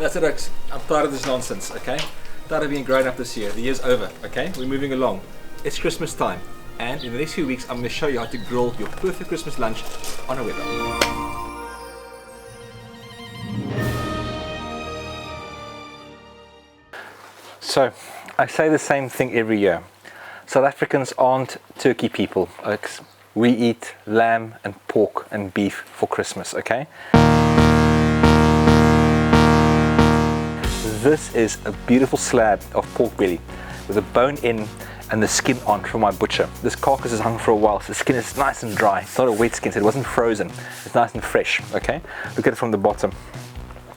That's it, Oaks. I'm tired of this nonsense, okay? Tired of being grown up this year. The year's over, okay? We're moving along. It's Christmas time, and in the next few weeks, I'm going to show you how to grill your perfect Christmas lunch on a Weber. So, I say the same thing every year. South Africans aren't turkey people. We eat lamb and pork and beef for Christmas, okay? This is a beautiful slab of pork belly with a bone in and the skin on from my butcher. This carcass is hung for a while, so the skin is nice and dry. It's not a wet skin, so it wasn't frozen. It's nice and fresh, okay? Look at it from the bottom.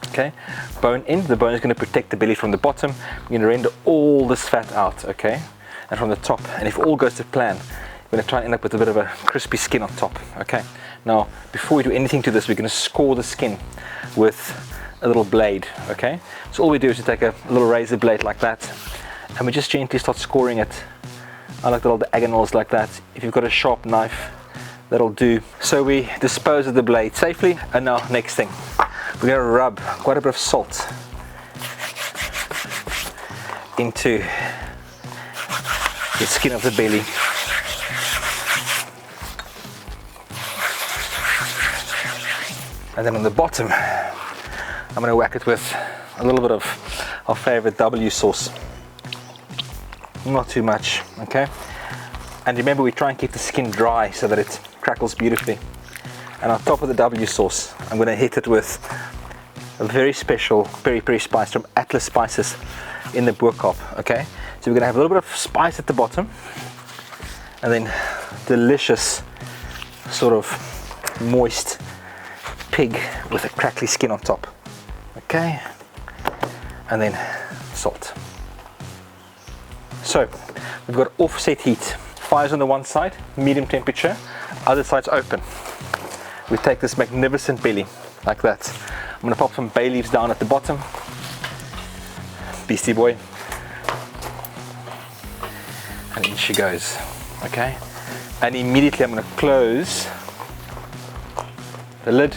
Okay, bone in. The bone is going to protect the belly from the bottom. We're going to render all this fat out, okay, and from the top. And if all goes to plan, we're going to try and end up with a bit of a crispy skin on top. Okay, now before we do anything to this, we're going to score the skin with a little blade. Okay, so all we do is to take a little razor blade like that, and we just gently start scoring it. I like the little diagonals like that. If you've got a sharp knife, that'll do. So we dispose of the blade safely. And now, next thing. We're going to rub quite a bit of salt into the skin of the belly. And then on the bottom, I'm going to whack it with a little bit of our favorite W sauce. Not too much, okay? And remember, we try and keep the skin dry so that it crackles beautifully. And on top of the W sauce, I'm going to hit it with a very special Peri Peri spice from Atlas Spices in the Boerkaap, okay? So we're going to have a little bit of spice at the bottom, and then delicious sort of moist pig with a crackly skin on top, okay? And then salt. So we've got offset heat. Fire's on the one side, medium temperature, other side's open. We take this magnificent belly like that. I'm going to pop some bay leaves down at the bottom. Beastie boy. And in she goes. Okay. And immediately I'm going to close the lid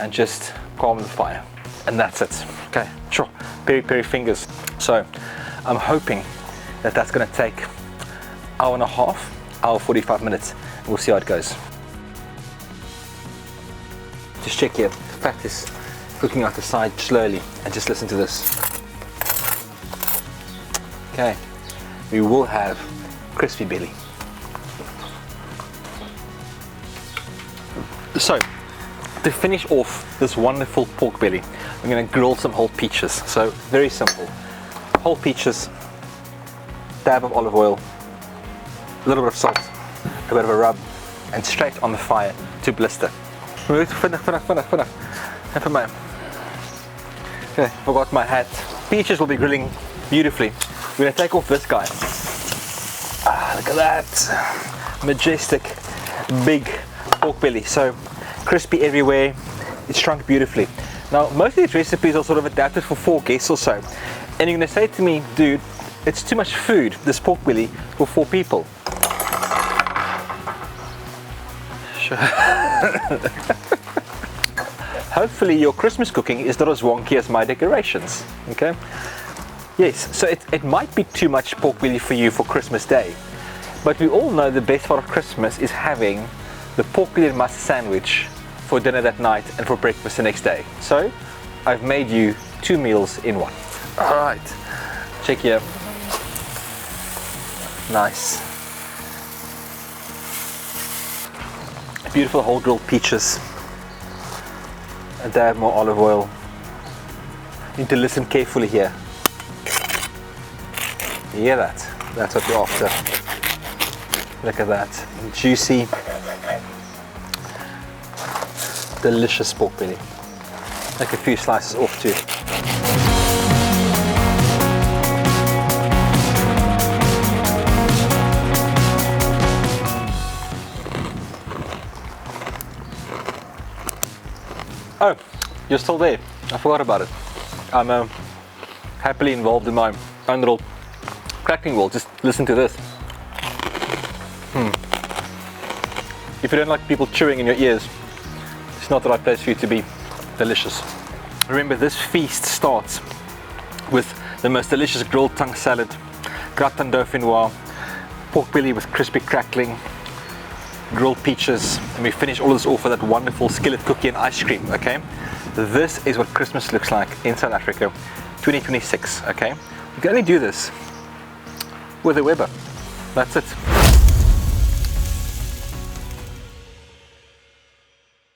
and just calm the fire. And that's it. Okay. Sure. Peri Peri fingers. So I'm hoping that that's going to take hour and a half, hour 45 minutes. We'll see how it goes. Just check here, the fat is cooking out the side slowly, and just listen to this. Okay, we will have crispy belly. So, to finish off this wonderful pork belly, I'm going to grill some whole peaches. So, very simple. Whole peaches, dab of olive oil, a little bit of salt, a bit of a rub, and straight on the fire to blister. Vinnig. Even my. Okay, forgot my hat. Peaches will be grilling beautifully. We're going to take off this guy. Look at that. Majestic, big pork belly. So crispy everywhere. It's shrunk beautifully. Now, most of these recipes are sort of adapted for 4 guests or so. And you're going to say to me, dude, it's too much food, this pork belly, for 4 people. Sure. Hopefully your Christmas cooking is not as wonky as my decorations, okay? Yes, so it might be too much pork belly for you for Christmas Day, but we all know the best part of Christmas is having the pork belly and mustard sandwich for dinner that night and for breakfast the next day. So I've made you 2 meals in one. All right, check here. Nice. Beautiful whole grilled peaches. A dab more olive oil. You need to listen carefully here. You hear that? That's what you're after. Look at that. Juicy, delicious pork belly. Take a few slices off too. Oh, you're still there. I forgot about it. I'm happily involved in my own little crackling world. Just listen to this. If you don't like people chewing in your ears, it's not the right place for you to be. Delicious. Remember, this feast starts with the most delicious grilled tongue salad, gratin dauphinoise, pork belly with crispy crackling, grilled peaches, and we finish all this off with that wonderful skillet cookie and ice cream, okay? This is what Christmas looks like in South Africa, 2026, okay? You can only do this with a Weber. That's it.